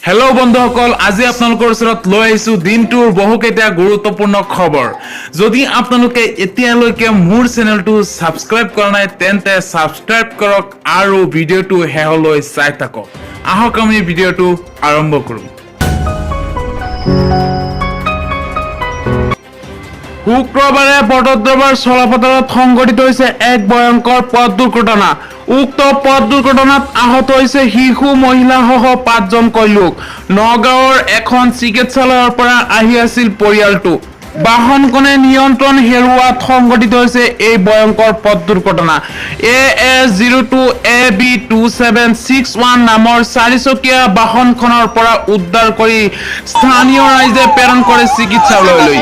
Hello' বন্ধুসকল, আজি আপোনালোকৰ ওচৰত লৈ আহিছোঁ দিনটোৰ বহুকেইটা গুৰুত্বপূৰ্ণ খবৰ। যদি আপোনালোকে এতিয়ালৈকে মোৰ চেনেলটো ছাবস্ক্ৰাইব কৰা নাই তেন্তে ছাবস্ক্ৰাইব কৰক আৰু ভিডিঅ'টো শেষলৈ চাই থাকক। আহক আমি ভিডিঅ'টো আৰম্ভ কৰোঁ। শুক্ৰবাৰে বটদ্ৰৱাৰ চলাপথাৰত সংঘটিত হৈছে এক ভয়ংকৰ পথ দুৰ্ঘটনা। উক্ত পথ দুৰ্ঘটনাত আহত হৈছে শিশু মহিলা সহ 5জনকৈ লোক। নগাঁৱৰ এখন চিকিৎসালয়ৰ পৰা আহি আছিল পৰিয়ালটো। বাহনখনে নিয়ন্ত্ৰণ হেৰুওৱাত সংঘটিত হৈছে এই ভয়ংকৰ পথ দুৰ্ঘটনা। AS02AB2761 নামৰ 4চকীয়া বাহনখনৰ পৰা উদ্ধাৰ কৰি স্থানীয় ৰাইজে প্ৰেৰণ কৰে চিকিৎসালয়লৈ।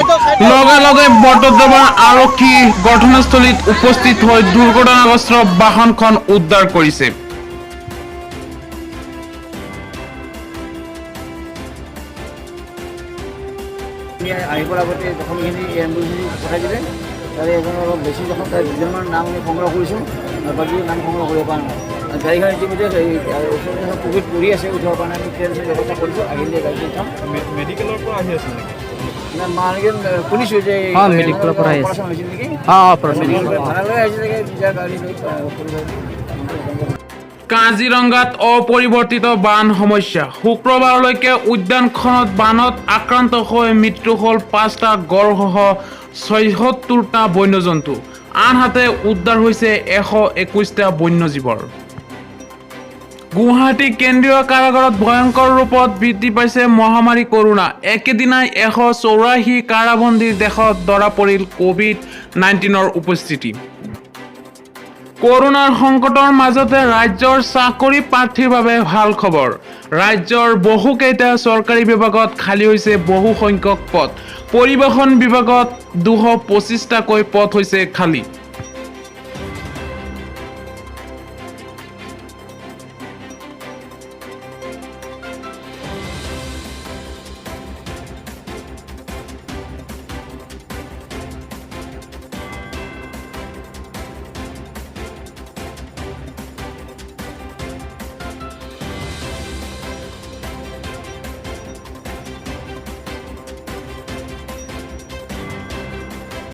লগে লগে বটদ্ৰৱাৰ আৰক্ষী ঘটনাস্থলীত উপস্থিত হৈ দুৰ্ঘটনাগ্ৰস্ত বাহনখন উদ্ধাৰ কৰিছে। আহিবৰ আগতে যখন এইখিনি এম্বুলেঞ্চ পঠাই দিলে তাৰে এজন অলপ বেছি যখন তাৰে দুজনমান নাম আমি সংগ্ৰহ কৰিছোঁ আৰু বাকী নাম সংগ্ৰহ কৰিব পৰা নাই। গাড়ীখন ইতিমধ্যে ওচৰতে কোভিড পৰি আছে, উঠিব পৰা নাই। আমি ট্ৰেইন ব্যৱস্থা কৰিছোঁ, আহিলে গাড়ীটো উঠাম। মেডিকেলৰ পৰা আহি আছে নেকি? মানুহ শুনিছোঁ যে মেডিকেলৰ পৰা আহিছে অপাৰেশ্যন হৈছিল নেকি, অপাৰেশ্যন মেডিকেলৰ পৰা ভাড়ালৈ আহিছে চাগে, নিজৰ গাড়ী লৈ কাজিৰঙাত অপৰিৱৰ্তিত বান সমস্যা। শুক্ৰবাৰলৈকে উদ্যানখনত বানত আক্ৰান্ত হৈ মৃত্যু হ'ল 5টা গড়সহ 76টা বন্যজন্তু। আনহাতে উদ্ধাৰ হৈছে 121টা বন্যজীৱৰ। গুৱাহাটী কেন্দ্ৰীয় কাৰাগাৰত ভয়ংকৰ ৰূপত বৃদ্ধি পাইছে মহামাৰী কৰোনা। একেদিনাই 184 কাৰাবন্দীৰ দেশত ধৰা পৰিল কোভিড-19ৰ উপস্থিতি। কৰোনাৰ সংকটৰ মাজতে ৰাজ্যৰ চাকৰি প্ৰাৰ্থীৰ বাবে ভাল খবৰ। ৰাজ্যৰ বহুকেইটা চৰকাৰী বিভাগত খালী হৈছে বহু সংখ্যক পদ। পৰিবহণ বিভাগত 225টাকৈ পদ হৈছে খালী।